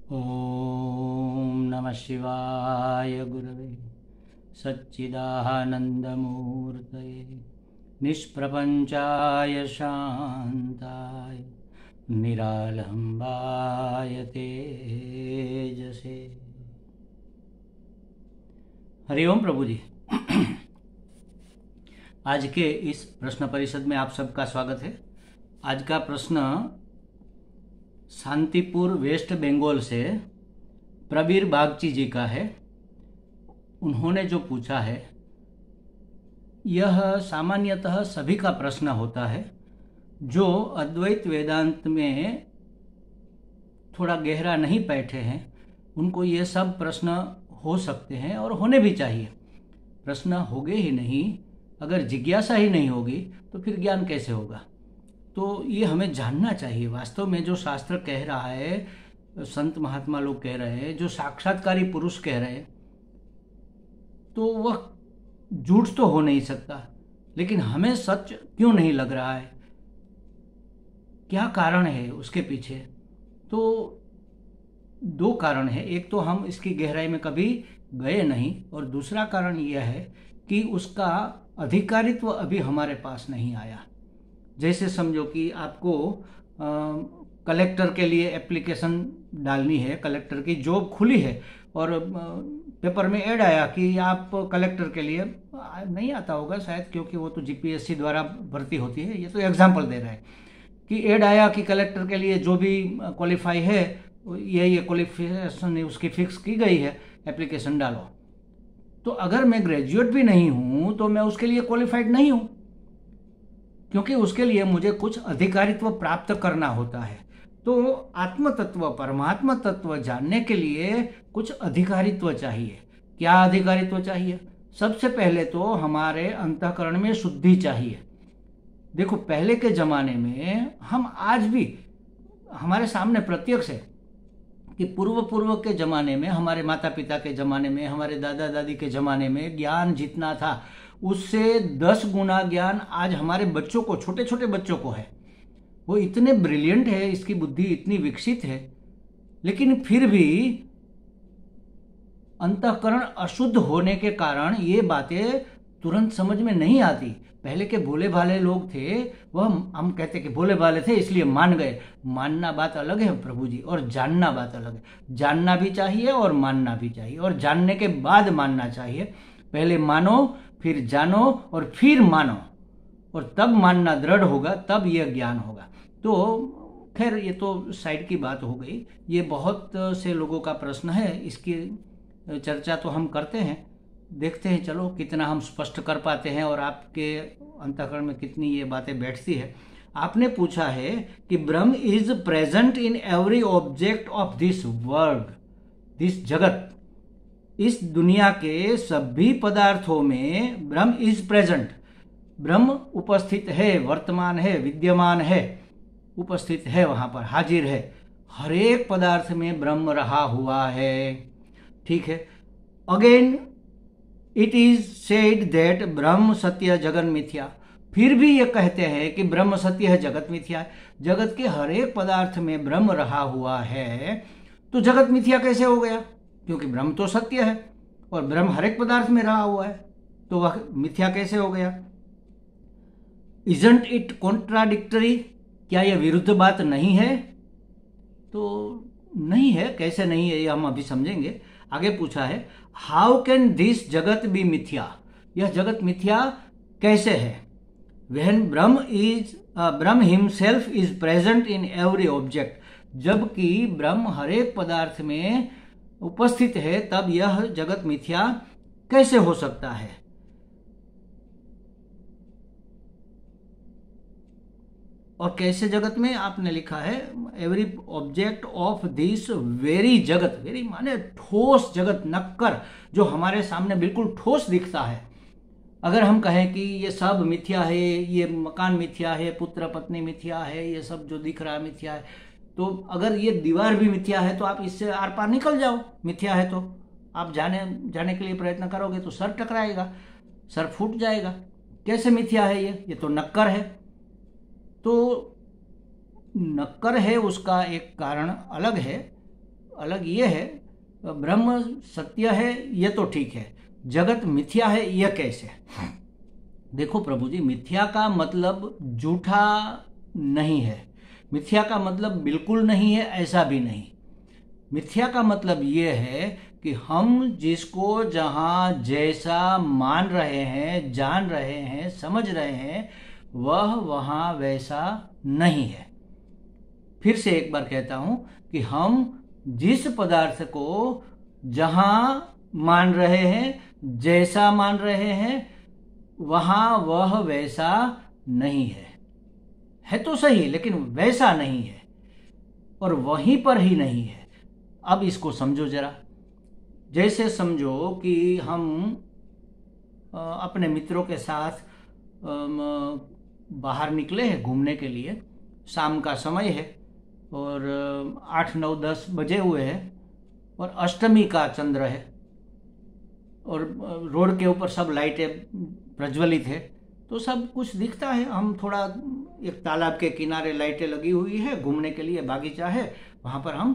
ओम नमः शिवाय गुरवे सच्चिदानन्दमूर्तये निष्प्रपञ्चाय शान्ताय निरालम्बाय तेजसे। हरिओम प्रभु जी। आज के इस प्रश्न परिषद में आप सबका स्वागत है। आज का प्रश्न शांतिपुर वेस्ट बंगाल से प्रबीर बागची जी का है। उन्होंने जो पूछा है यह सामान्यतः सभी का प्रश्न होता है जो अद्वैत वेदांत में थोड़ा गहरा नहीं बैठे हैं। उनको ये सब प्रश्न हो सकते हैं और होने भी चाहिए। प्रश्न होंगे ही नहीं, अगर जिज्ञासा ही नहीं होगी तो फिर ज्ञान कैसे होगा। तो ये हमें जानना चाहिए। वास्तव में जो शास्त्र कह रहा है, संत महात्मा लोग कह रहे हैं, जो साक्षात्कारी पुरुष कह रहे हैं, तो वह झूठ तो हो नहीं सकता। लेकिन हमें सच क्यों नहीं लग रहा है, क्या कारण है उसके पीछे? तो दो कारण है। एक तो हम इसकी गहराई में कभी गए नहीं, और दूसरा कारण यह है कि उसका अधिकारित्व अभी हमारे पास नहीं आया। जैसे समझो कि आपको कलेक्टर के लिए एप्लीकेशन डालनी है, कलेक्टर की जॉब खुली है और पेपर में ऐड आया कि आप कलेक्टर के लिए, नहीं आता होगा शायद क्योंकि वो तो जीपीएससी द्वारा भर्ती होती है, ये तो एग्जाम्पल दे रहा है कि ऐड आया कि कलेक्टर के लिए जो भी क्वालिफाई है ये क्वालिफिकेशन उसकी फिक्स की गई है, एप्लीकेशन डालो। तो अगर मैं ग्रेजुएट भी नहीं हूँ तो मैं उसके लिए क्वालिफाइड नहीं हूँ, क्योंकि उसके लिए मुझे कुछ अधिकारित्व प्राप्त करना होता है। तो आत्म तत्व, परमात्मा तत्व जानने के लिए कुछ अधिकारित्व चाहिए। क्या अधिकारित्व चाहिए? सबसे पहले तो हमारे अंतःकरण में शुद्धि चाहिए। देखो, पहले के जमाने में, हम आज भी हमारे सामने प्रत्यक्ष है कि पूर्व के जमाने में, हमारे माता पिता के जमाने में, हमारे दादा दादी के जमाने में ज्ञान जितना था उससे 10 गुना ज्ञान आज हमारे बच्चों को, छोटे छोटे बच्चों को है। वो इतने ब्रिलियंट है, इसकी बुद्धि इतनी विकसित है, लेकिन फिर भी अंतःकरण अशुद्ध होने के कारण ये बातें तुरंत समझ में नहीं आती। पहले के भोले भाले लोग थे, वह हम कहते कि भोले भाले थे इसलिए मान गए। मानना बात अलग है प्रभु जी, और जानना बात अलग है। जानना भी चाहिए और मानना भी चाहिए, और जानने के बाद मानना चाहिए। पहले मानो, फिर जानो और फिर मानो, और तब मानना दृढ़ होगा, तब यह ज्ञान होगा। तो खैर, ये तो साइड की बात हो गई। ये बहुत से लोगों का प्रश्न है, इसकी चर्चा तो हम करते हैं, देखते हैं चलो कितना हम स्पष्ट कर पाते हैं और आपके अंतःकरण में कितनी ये बातें बैठती है। आपने पूछा है कि ब्रह्म is present in every object of this world, this जगत। इस दुनिया के सभी पदार्थों में ब्रह्म इज प्रेजेंट। ब्रह्म उपस्थित है, वर्तमान है, विद्यमान है, उपस्थित है, वहां पर हाजिर है। हर एक पदार्थ में ब्रह्म रहा हुआ है। ठीक है। Again it is said that ब्रह्म सत्य जगत मिथ्या। फिर भी ये कहते हैं कि ब्रह्म सत्य है, जगत मिथ्या है। जगत के हर एक पदार्थ में ब्रह्म रहा हुआ है, तो जगत मिथ्या कैसे हो गया? क्योंकि ब्रह्म तो सत्य है और ब्रह्म हर एक पदार्थ में रहा हुआ है, तो वह मिथ्या कैसे हो गया? Isn't it contradictory? क्या यह विरुद्ध बात नहीं है? तो नहीं है। कैसे नहीं है ये हम अभी समझेंगे। आगे पूछा है, हाउ कैन दिस जगत बी मिथ्या? यह जगत मिथ्या कैसे है? When Brahma himself is present in every object. जबकि ब्रह्म हर एक पदार्थ में उपस्थित है, तब यह जगत मिथ्या कैसे हो सकता है? और कैसे जगत में? आपने लिखा है every object of this very जगत। वेरी माने ठोस जगत, नक्कर, जो हमारे सामने बिल्कुल ठोस दिखता है। अगर हम कहें कि ये सब मिथ्या है, ये मकान मिथ्या है, पुत्र पत्नी मिथ्या है, ये सब जो दिख रहा है मिथ्या है, तो अगर ये दीवार भी मिथ्या है तो आप इससे आर पार निकल जाओ। मिथ्या है तो आप जाने के लिए प्रयत्न करोगे तो सर टकराएगा, सर फूट जाएगा। कैसे मिथ्या है ये तो नक्कर है। तो नक्कर है उसका एक कारण अलग है, अलग ये है, ब्रह्म सत्य है ये तो ठीक है, जगत मिथ्या है यह कैसे? देखो प्रभु जी, मिथ्या का मतलब झूठा नहीं है, मिथ्या का मतलब बिल्कुल नहीं है ऐसा भी नहीं। मिथ्या का मतलब ये है कि हम जिसको जहाँ जैसा मान रहे हैं, जान रहे हैं, समझ रहे हैं, वह वहाँ वैसा नहीं है। फिर से एक बार कहता हूँ कि हम जिस पदार्थ को जहाँ मान रहे हैं, जैसा मान रहे हैं, वहाँ वह वैसा नहीं है तो सही लेकिन वैसा नहीं है और वहीं पर ही नहीं है। अब इसको समझो जरा। जैसे समझो कि हम अपने मित्रों के साथ बाहर निकले हैं घूमने के लिए, शाम का समय है और 8, 9, 10 बजे हुए हैं और अष्टमी का चंद्र है और रोड के ऊपर सब लाइटें प्रज्वलित है, तो सब कुछ दिखता है। हम थोड़ा एक तालाब के किनारे लाइटें लगी हुई है, घूमने के लिए बागीचा है, वहाँ पर हम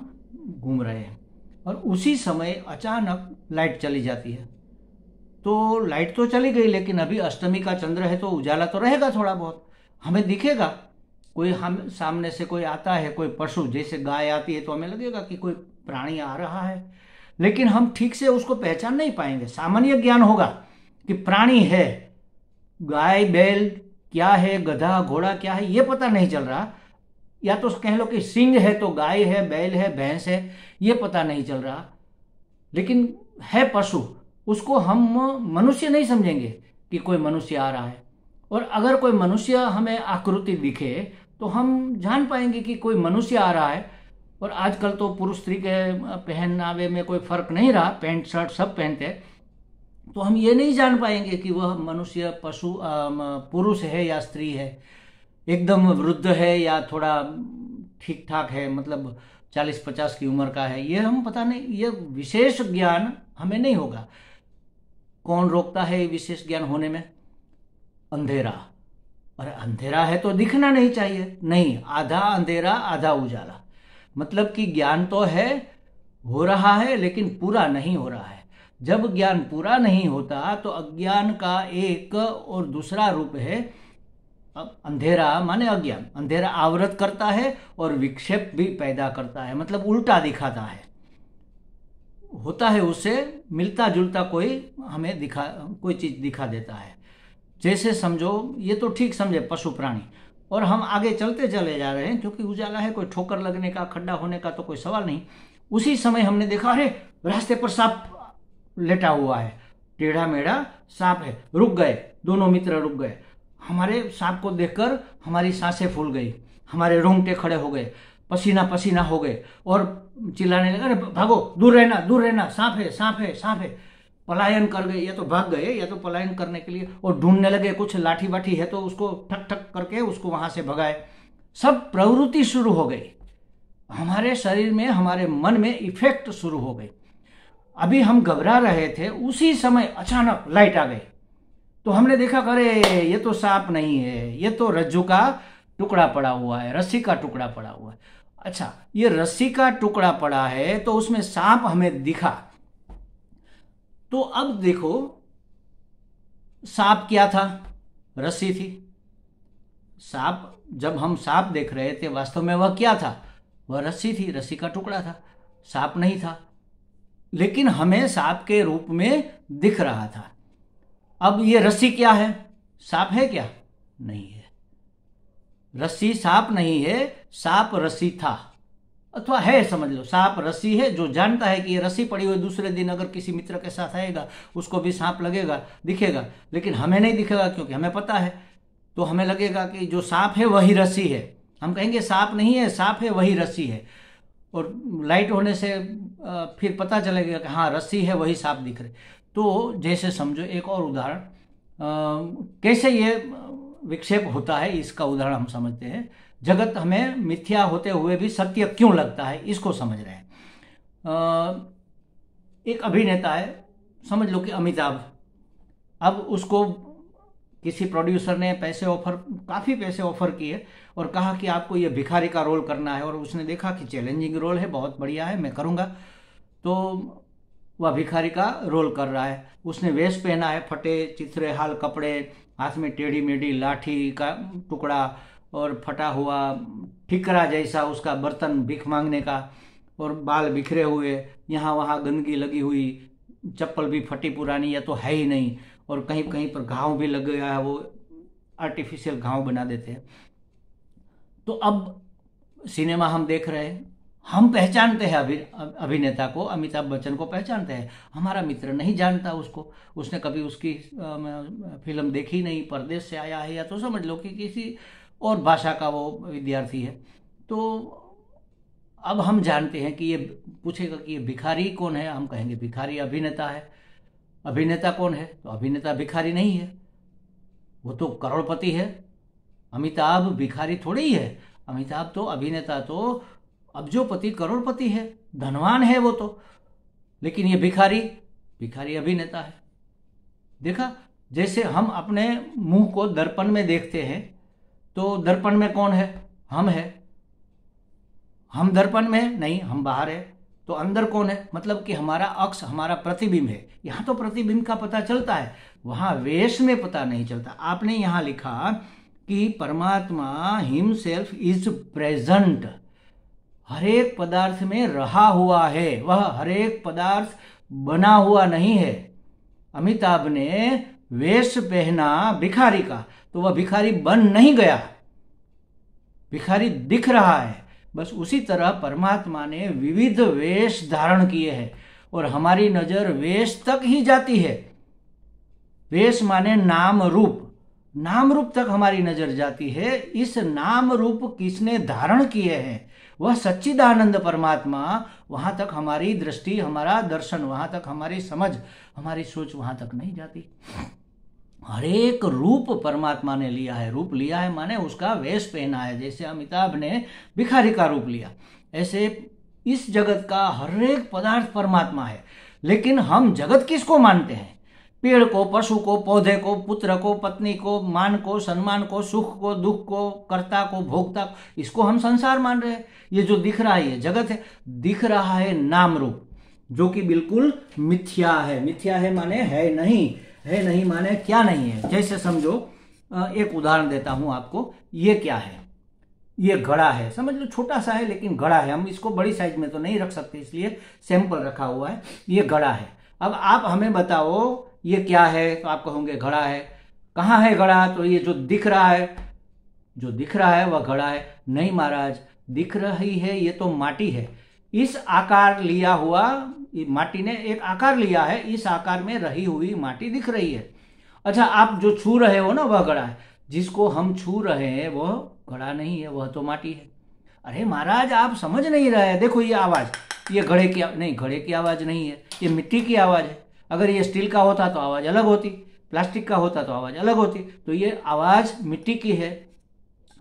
घूम रहे हैं और उसी समय अचानक लाइट चली जाती है। तो लाइट तो चली गई लेकिन अभी अष्टमी का चंद्र है तो उजाला तो रहेगा, थोड़ा बहुत हमें दिखेगा। कोई हम सामने से कोई आता है, कोई पशु जैसे गाय आती है तो हमें लगेगा कि कोई प्राणी आ रहा है, लेकिन हम ठीक से उसको पहचान नहीं पाएंगे। सामान्य ज्ञान होगा कि प्राणी है, गाय बैल क्या है, गधा घोड़ा क्या है, ये पता नहीं चल रहा। या तो कह लो कि सिंह है तो गाय है, बैल है, भैंस है, ये पता नहीं चल रहा, लेकिन है पशु, उसको हम मनुष्य नहीं समझेंगे कि कोई मनुष्य आ रहा है। और अगर कोई मनुष्य हमें आकृति दिखे तो हम जान पाएंगे कि कोई मनुष्य आ रहा है। और आजकल तो पुरुष स्त्री के पहनावे में कोई फर्क नहीं रहा, पैंट शर्ट सब पहनते हैं, तो हम ये नहीं जान पाएंगे कि वह मनुष्य पशु पुरुष है या स्त्री है, एकदम वृद्ध है या थोड़ा ठीक ठाक है, मतलब 40-50 की उम्र का है, ये हम पता नहीं। ये विशेष ज्ञान हमें नहीं होगा। कौन रोकता है विशेष ज्ञान होने में? अंधेरा। अरे अंधेरा है तो दिखना नहीं चाहिए, नहीं, आधा अंधेरा आधा उजाला, मतलब कि ज्ञान तो है, हो रहा है, लेकिन पूरा नहीं हो रहा है। जब ज्ञान पूरा नहीं होता तो अज्ञान का एक और दूसरा रूप है। अब अंधेरा माने अज्ञान, अंधेरा आवृत करता है और विक्षेप भी पैदा करता है, मतलब उल्टा दिखाता है, होता है उससे मिलता जुलता कोई हमें कोई चीज दिखा देता है। जैसे समझो, ये तो ठीक समझे पशु प्राणी, और हम आगे चलते चले जा रहे हैं क्योंकि उजाला है, कोई ठोकर लगने का, खड्डा होने का तो कोई सवाल नहीं। उसी समय हमने देखा, अरे रास्ते पर सांप लेटा हुआ है, टेढ़ा मेढ़ा सांप है। रुक गए, दोनों मित्र रुक गए। हमारे सांप को देखकर हमारी सांसें फूल गई, हमारे रोंगटे खड़े हो गए, पसीना पसीना हो गए और चिल्लाने लगे, अरे भागो, दूर रहना, दूर रहना, सांप है, सांप है, सांप है। पलायन कर गए, या तो भाग गए या तो पलायन करने के लिए, और ढूंढने लगे, कुछ लाठी बाठी है तो उसको ठक ठक करके उसको वहां से भगाए। सब प्रवृत्ति शुरू हो गई, हमारे शरीर में, हमारे मन में इफेक्ट शुरू हो गई। अभी हम घबरा रहे थे, उसी समय अचानक लाइट आ गई, तो हमने देखा, अरे ये तो सांप नहीं है, ये तो रज्जू का टुकड़ा पड़ा हुआ है, रस्सी का टुकड़ा पड़ा हुआ है। अच्छा, ये रस्सी का टुकड़ा पड़ा है तो उसमें सांप हमें दिखा। तो अब देखो, सांप क्या था? रस्सी थी। सांप, जब हम सांप देख रहे थे, वास्तव में वह क्या था? वह रस्सी थी, रस्सी का टुकड़ा था, सांप नहीं था, लेकिन हमें सांप के रूप में दिख रहा था। अब ये रस्सी क्या है? सांप है क्या? नहीं है। रस्सी सांप नहीं है, सांप रस्सी था, अथवा है, समझ लो सांप रस्सी है। जो जानता है कि ये रस्सी पड़ी हुई, दूसरे दिन अगर किसी मित्र के साथ आएगा उसको भी सांप लगेगा, दिखेगा, लेकिन हमें नहीं दिखेगा क्योंकि हमें पता है। तो हमें लगेगा कि जो सांप है वही रस्सी है, हम कहेंगे सांप नहीं है, सांप है, वही रस्सी है। और लाइट होने से फिर पता चलेगा कि हाँ रस्सी है, वही सांप दिख रहे। तो जैसे समझो, एक और उदाहरण, कैसे ये विक्षेप होता है इसका उदाहरण हम समझते हैं। जगत हमें मिथ्या होते हुए भी सत्य क्यों लगता है, इसको समझ रहे हैं। एक अभिनेता है, समझ लो कि अमिताभ। अब उसको किसी प्रोड्यूसर ने काफ़ी पैसे ऑफर किए और कहा कि आपको ये भिखारी का रोल करना है, और उसने देखा कि चैलेंजिंग रोल है, बहुत बढ़िया है, मैं करूँगा। तो वह भिखारी का रोल कर रहा है। उसने वेश पहना है, फटे चिथरे हाल कपड़े, हाथ में टेढ़ी मेढ़ी लाठी का टुकड़ा और फटा हुआ ठिकरा जैसा उसका बर्तन भीख मांगने का, और बाल बिखरे हुए, यहाँ वहाँ गंदगी लगी हुई, चप्पल भी फटी पुरानी या तो है ही नहीं, और कहीं कहीं पर घाव भी लग गया है, वो आर्टिफिशियल घाव बना देते हैं। तो अब सिनेमा हम देख रहे हैं, हम पहचानते हैं अभिनेता को, अमिताभ बच्चन को पहचानते हैं, हमारा मित्र नहीं जानता उसको, उसने कभी उसकी फिल्म देखी नहीं, परदेश से आया है, या तो समझ लो कि किसी और भाषा का वो विद्यार्थी है। तो अब हम जानते हैं कि ये पूछेगा कि ये भिखारी कौन है, हम कहेंगे भिखारी अभिनेता है। अभिनेता कौन है? तो अभिनेता भिखारी नहीं है, वो तो करोड़पति है। अमिताभ भिखारी थोड़ी ही है, अमिताभ तो अभिनेता तो अब्जोपति करोड़पति है, धनवान है वो तो। लेकिन ये भिखारी अभिनेता है। देखा, जैसे हम अपने मुंह को दर्पण में देखते हैं, तो दर्पण में कौन है? हम है। हम दर्पण में नहीं, हम बाहर है। तो अंदर कौन है? मतलब कि हमारा अक्ष, हमारा प्रतिबिंब है। यहाँ तो प्रतिबिंब का पता चलता है, वहां वेश में पता नहीं चलता। आपने यहाँ लिखा कि परमात्मा हिमसेल्फ इज प्रेजेंट, हर एक पदार्थ में रहा हुआ है, वह हर एक पदार्थ बना हुआ नहीं है। अमिताभ ने वेश पहना भिखारी का, तो वह भिखारी बन नहीं गया, भिखारी दिख रहा है। बस उसी तरह परमात्मा ने विविध वेश धारण किए हैं, और हमारी नजर वेश तक ही जाती है। वेश माने नाम रूप, नाम रूप तक हमारी नजर जाती है। इस नाम रूप किसने धारण किए हैं? वह सच्चिदानंद परमात्मा। वहां तक हमारी दृष्टि, हमारा दर्शन, वहां तक हमारी समझ, हमारी सोच वहां तक नहीं जाती। हर एक रूप परमात्मा ने लिया है। रूप लिया है माने उसका वेश पहना है। जैसे अमिताभ ने भिखारी का रूप लिया, ऐसे इस जगत का हर एक पदार्थ परमात्मा है। लेकिन हम जगत किसको मानते हैं? पेड़ को, पशु को, पौधे को, पुत्र को, पत्नी को, मान को, सम्मान को, सुख को, दुख को, कर्ता को, भोक्ता को, इसको हम संसार मान रहे हैं। ये जो दिख रहा है ये जगत है। दिख रहा है नाम रूप, जो कि बिल्कुल मिथ्या है। मिथ्या है माने है नहीं, है नहीं माने क्या नहीं है। जैसे समझो, एक उदाहरण देता हूं आपको। ये क्या है? ये घड़ा है, समझ लो, छोटा सा है लेकिन घड़ा है। हम इसको बड़ी साइज में तो नहीं रख सकते, इसलिए सैंपल रखा हुआ है। ये घड़ा है। अब आप हमें बताओ ये क्या है, तो आप कहोगे घड़ा है। कहाँ है घड़ा? तो ये जो दिख रहा है, जो दिख रहा है वह घड़ा है। नहीं महाराज, दिख रही है ये तो माटी है। इस आकार लिया हुआ, माटी ने एक आकार लिया है, इस आकार में रही हुई माटी दिख रही है। अच्छा, आप जो छू रहे हो ना, वह घड़ा है। जिसको हम छू रहे हैं वह घड़ा नहीं है, वह तो माटी है। अरे महाराज, आप समझ नहीं रहे। देखो ये आवाज, ये घड़े की नहीं, घड़े की आवाज नहीं है, ये मिट्टी की आवाज है। अगर ये स्टील का होता तो आवाज अलग होती, प्लास्टिक का होता तो आवाज अलग होती। तो ये आवाज मिट्टी की है।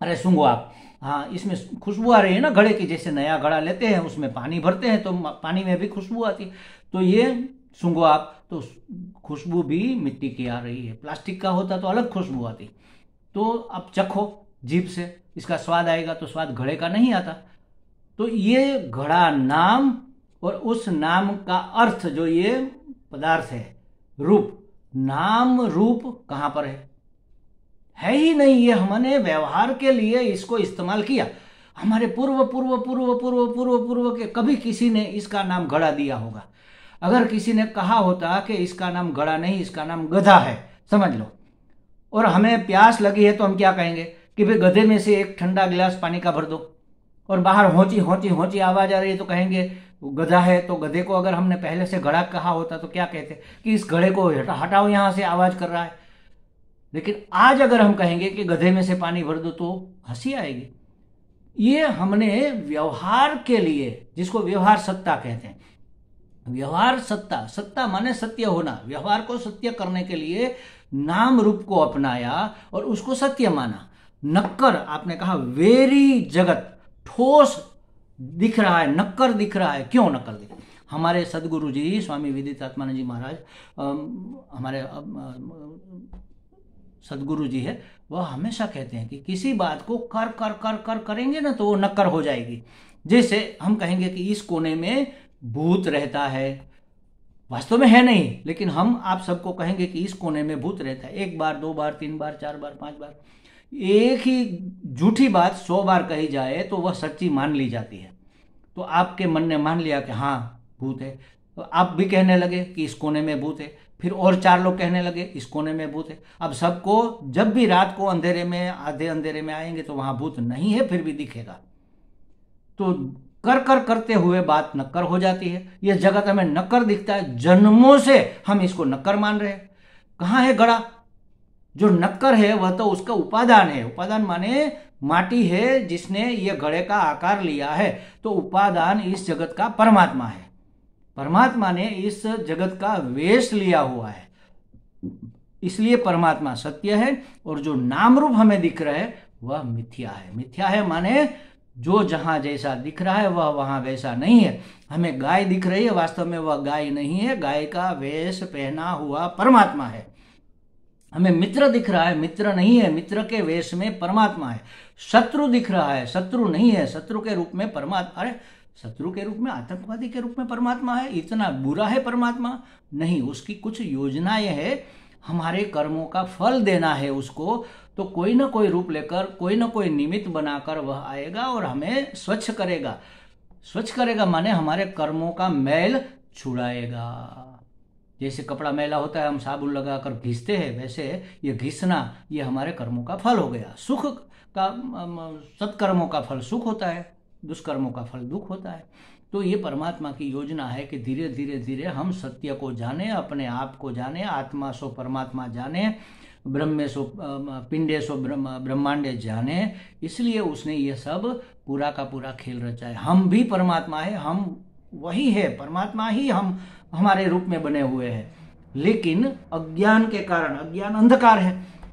अरे सुनो आप, हाँ, इसमें खुशबू आ रही है ना घड़े की। जैसे नया घड़ा लेते हैं, उसमें पानी भरते हैं तो पानी में भी खुशबू आती है। तो ये सूंघो आप, तो खुशबू भी मिट्टी की आ रही है। प्लास्टिक का होता तो अलग खुशबू आती। तो अब चखो जीभ से, इसका स्वाद आएगा तो स्वाद घड़े का नहीं आता। तो ये घड़ा नाम, और उस नाम का अर्थ जो ये पदार्थ है, रूप, नाम रूप कहां पर है ही नहीं। ये हमने व्यवहार के लिए इसको इस्तेमाल किया। हमारे पूर्व पूर्व पूर्व पूर्व पूर्व पूर्व के कभी किसी ने इसका नाम घड़ा दिया होगा। अगर किसी ने कहा होता कि इसका नाम घड़ा नहीं, इसका नाम गधा है, समझ लो, और हमें प्यास लगी है, तो हम क्या कहेंगे कि भाई गधे में से एक ठंडा गिलास पानी का भर दो। और बाहर होंची होंची होंची आवाज आ रही है तो कहेंगे गधा है। तो गधे को अगर हमने पहले से घड़ा कहा होता तो क्या कहते कि इस घड़े को हटाओ, यहां से आवाज कर रहा है। लेकिन आज अगर हम कहेंगे कि गधे में से पानी भर दो तो हंसी आएगी। ये हमने व्यवहार के लिए, जिसको व्यवहार सत्ता कहते हैं, व्यवहार सत्ता, सत्ता माने सत्य होना, व्यवहार को सत्य करने के लिए नाम रूप को अपनाया और उसको सत्य माना। नक्कर, आपने कहा वेरी जगत, ठोस दिख रहा है, नक्कर दिख रहा है। क्यों नक्कर दिख रहा है? हमारे सदगुरु जी स्वामी विदितात्मानंद जी महाराज, हमारे सदगुरु जी है, वह हमेशा कहते हैं कि किसी बात को कर कर कर कर करेंगे ना तो वो नक्कर हो जाएगी। जैसे हम कहेंगे कि इस कोने में भूत रहता है, वास्तव में है नहीं, लेकिन हम आप सबको कहेंगे कि इस कोने में भूत रहता है। 1 बार, 2 बार, 3 बार, 4 बार, 5 बार, एक ही झूठी बात 100 बार कही जाए तो वह सच्ची मान ली जाती है। तो आपके मन ने मान लिया कि हाँ भूत है, तो आप भी कहने लगे कि इस कोने में भूत है, फिर और 4 लोग कहने लगे इस कोने में भूत है। अब सबको जब भी रात को अंधेरे में, आधे अंधेरे में आएंगे तो वहां भूत नहीं है फिर भी दिखेगा। तो कर कर करते हुए बात नक्कर हो जाती है। यह जगत हमें नक्कर दिखता है, जन्मों से हम इसको नक्कर मान रहे हैं। कहाँ है घड़ा? जो नक्कर है वह तो उसका उपादान है। उपादान माने माटी है जिसने ये घड़े का आकार लिया है। तो उपादान इस जगत का परमात्मा है। परमात्मा ने इस जगत का वेश लिया हुआ है, इसलिए परमात्मा सत्य है। और जो नाम रूप हमें दिख रहा है वह मिथ्या है। मिथ्या है माने जो जहां जैसा दिख रहा है वह वहां वैसा नहीं है। हमें गाय दिख रही है, वास्तव में वह गाय नहीं है, गाय का वेश पहना हुआ परमात्मा है। हमें मित्र दिख रहा है, मित्र नहीं है, मित्र के वेश में परमात्मा है। शत्रु दिख रहा है, शत्रु नहीं है, शत्रु के रूप में परमात्मा। अरे शत्रु के रूप में, आतंकवादी के रूप में परमात्मा है? इतना बुरा है परमात्मा? नहीं, उसकी कुछ योजनाएं है, हमारे कर्मों का फल देना है उसको। तो कोई ना कोई रूप लेकर, कोई ना कोई निमित्त बनाकर वह आएगा और हमें स्वच्छ करेगा। स्वच्छ करेगा माने हमारे कर्मों का मैल छुड़ाएगा। जैसे कपड़ा मैला होता है, हम साबुन लगाकर घिसते हैं, वैसे ये घिसना ये हमारे कर्मों का फल हो गया। सुख का, सत्कर्मों का फल सुख होता है, दुष्कर्मों का फल दुख होता है। तो ये परमात्मा की योजना है कि धीरे धीरे धीरे हम सत्य को जाने, अपने आप को जाने, आत्मा सो परमात्मा जाने, ब्रह्मे सो पिंडे सो ब्रह्मांडे जाने। इसलिए उसने ये सब पूरा का पूरा खेल रचा है। हम भी परमात्मा है, हम वही है, परमात्मा ही हम हमारे रूप में बने हुए हैं। लेकिन अज्ञान के कारण, अज्ञान अंधकार है,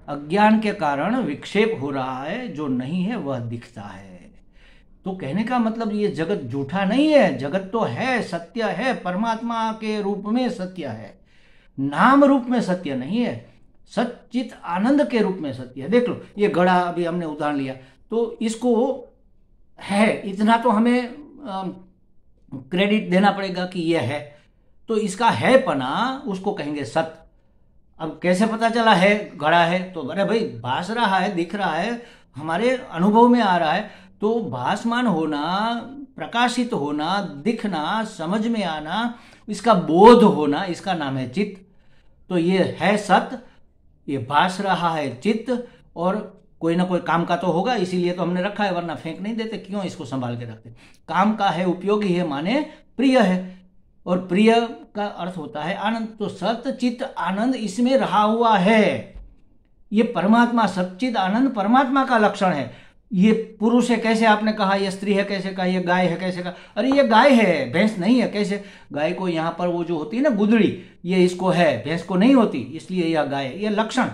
अज्ञान के कारण विक्षेप हो रहा है, जो नहीं है वह दिखता है। तो कहने का मतलब ये जगत झूठा नहीं है, जगत तो है, सत्य है, परमात्मा के रूप में सत्य है, नाम रूप में सत्य नहीं है, सच्चित आनंद के रूप में सत्य है। देख लो ये घड़ा, अभी हमने उदाहरण लिया, तो इसको है इतना तो हमें क्रेडिट देना पड़ेगा कि यह है, तो इसका है पना उसको कहेंगे सत्य। अब कैसे पता चला है घड़ा है? तो अरे भाई भास रहा है, दिख रहा है, हमारे अनुभव में आ रहा है। तो भासमान होना, प्रकाशित होना, दिखना, समझ में आना, इसका बोध होना, इसका नाम है चित्त। तो ये है सत्य, ये भास रहा है चित्त, और कोई ना कोई काम का तो होगा, इसीलिए तो हमने रखा है, वरना फेंक नहीं देते। क्यों इसको संभाल के रखते? काम का है, उपयोगी है, माने प्रिय है, और प्रिय का अर्थ होता है आनंद। तो सत्य चित्त आनंद इसमें रहा हुआ है। ये परमात्मा, सच्चित आनंद परमात्मा का लक्षण है। ये पुरुष है कैसे आपने कहा, ये स्त्री है कैसे कहा, ये गाय है कैसे कहा? अरे ये गाय है, भैंस नहीं है। कैसे? गाय को यहाँ पर वो जो होती है ना गुदड़ी, ये इसको है, भैंस को नहीं होती, इसलिए यह गाय है। ये लक्षण,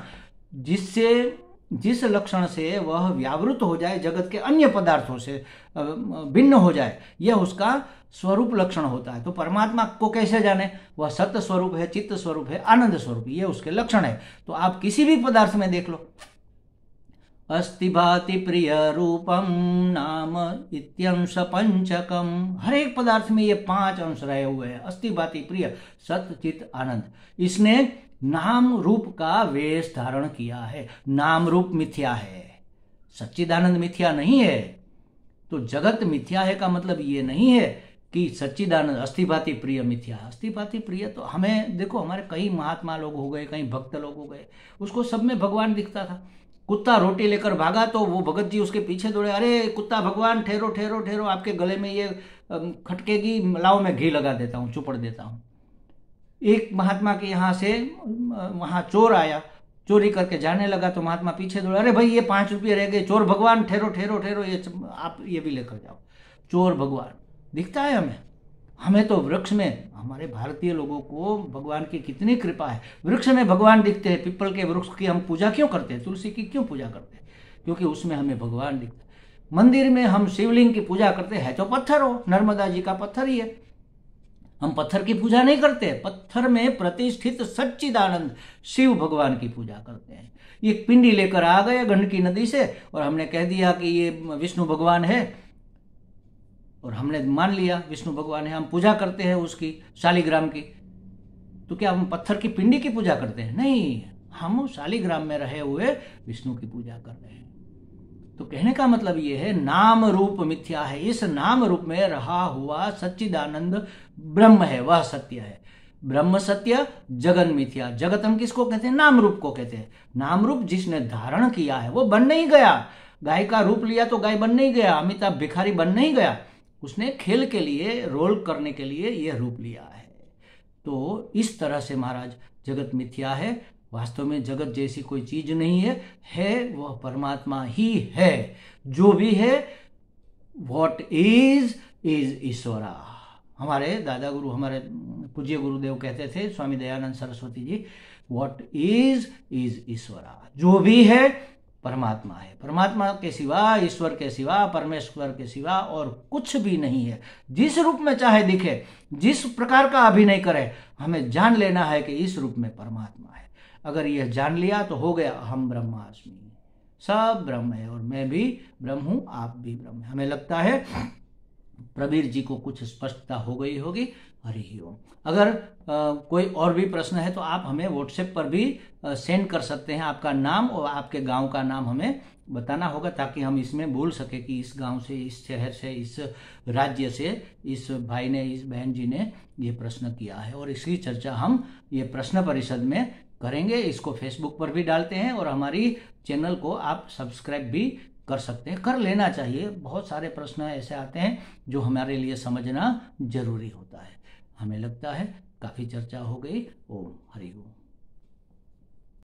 जिस लक्षण से वह व्यावृत हो जाए, जगत के अन्य पदार्थों से भिन्न हो जाए, यह उसका स्वरूप लक्षण होता है। तो परमात्मा को कैसे जाने? वह सत्य स्वरूप है, चित्त स्वरूप है, आनंद स्वरूप, ये उसके लक्षण है। तो आप किसी भी पदार्थ में देख लो, अस्ति भाति प्रिय रूपम नाम इत्यंश पंचकम, हर एक पदार्थ में ये 5 अंश रहे हुए हैं। अस्ति भाति प्रिय, सत्य चित्त आनंद, इसने नाम रूप का वेश धारण किया है। नाम रूप मिथ्या है, सच्चिदानंद मिथ्या नहीं है। तो जगत मिथ्या है का मतलब ये नहीं है कि सच्चिदानंद अस्ति भाति प्रिय मिथ्या। अस्ति भाति प्रिय तो हमें देखो, हमारे कई महात्मा लोग हो गए, कई भक्त लोग हो गए, उसको सब में भगवान दिखता था। कुत्ता रोटी लेकर भागा तो वो भगत जी उसके पीछे दौड़े, अरे कुत्ता भगवान ठहरो ठहरो ठहरो, आपके गले में ये खटकेगी, लाओ मैं घी लगा देता हूँ, चुपड़ देता हूँ। एक महात्मा के यहाँ से वहाँ चोर आया, चोरी करके जाने लगा, तो महात्मा पीछे दौड़े, अरे भाई ये 5 रुपये रह गए, चोर भगवान ठहरो ठहरो ठहरो, ये आप ये भी लेकर जाओ। चोर भगवान दिखता है हमें तो वृक्ष में, हमारे भारतीय लोगों को भगवान की कितनी कृपा है, वृक्ष में भगवान दिखते हैं। पीपल के वृक्ष की हम पूजा क्यों करते हैं? तुलसी की क्यों पूजा करते हैं? क्योंकि उसमें हमें भगवान दिखता है। मंदिर में हम शिवलिंग की पूजा करते हैं तो पत्थर हो, नर्मदा जी का पत्थर ही है। हम पत्थर की पूजा नहीं करते, पत्थर में प्रतिष्ठित सच्चिदानंद शिव भगवान की पूजा करते हैं। ये पिंडी लेकर आ गए गंडकी नदी से और हमने कह दिया कि ये विष्णु भगवान है, और हमने मान लिया विष्णु भगवान है, हम पूजा करते हैं उसकी शालिग्राम की। तो क्या हम पत्थर की पिंडी की पूजा करते हैं? नहीं, हम शालिग्राम में रहे हुए विष्णु की पूजा कर रहे हैं। तो कहने का मतलब ये है, नाम रूप मिथ्या है, इस नाम रूप में रहा हुआ सच्चिदानंद ब्रह्म है, वह सत्य है। ब्रह्म सत्य, जगन मिथ्या। जगत हम किसको कहते हैं? नाम रूप को कहते हैं। नाम रूप जिसने धारण किया है वो बन नहीं गया। गाय का रूप लिया तो गाय बन नहीं गया, अमिताभ भिखारी बन नहीं गया, उसने खेल के लिए, रोल करने के लिए यह रूप लिया है। तो इस तरह से महाराज जगत मिथ्या है, वास्तव में जगत जैसी कोई चीज नहीं है वह परमात्मा ही है। जो भी है, व्हाट इज ईश्वरा। हमारे दादा गुरु, हमारे पूज्य गुरुदेव कहते थे, स्वामी दयानंद सरस्वती जी, व्हाट इज ईश्वरा। जो भी है परमात्मा है। परमात्मा के सिवा, ईश्वर के सिवा, परमेश्वर के सिवा और कुछ भी नहीं है। जिस रूप में चाहे दिखे, जिस प्रकार का अभिनय करे, हमें जान लेना है कि इस रूप में परमात्मा है। अगर यह जान लिया तो हो गया, हम ब्रह्मास्मि, सब ब्रह्म है और मैं भी ब्रह्म हूं, आप भी ब्रह्म है। हमें लगता है प्रवीर जी को कुछ स्पष्टता हो गई होगी। हरि ओम। अगर कोई और भी प्रश्न है तो आप हमें व्हाट्सएप पर भी सेंड कर सकते हैं। आपका नाम और आपके गांव का नाम हमें बताना होगा, ताकि हम इसमें बोल सके कि इस गांव से, इस शहर से, इस राज्य से इस भाई ने, इस बहन जी ने ये प्रश्न किया है। और इसकी चर्चा हम ये प्रश्न परिषद में करेंगे। इसको फेसबुक पर भी डालते हैं और हमारी चैनल को आप सब्सक्राइब भी कर सकते हैं, कर लेना चाहिए। बहुत सारे प्रश्न ऐसे आते हैं जो हमारे लिए समझना जरूरी होता है। हमें लगता है काफ़ी चर्चा हो गई। ओम हरि ओम।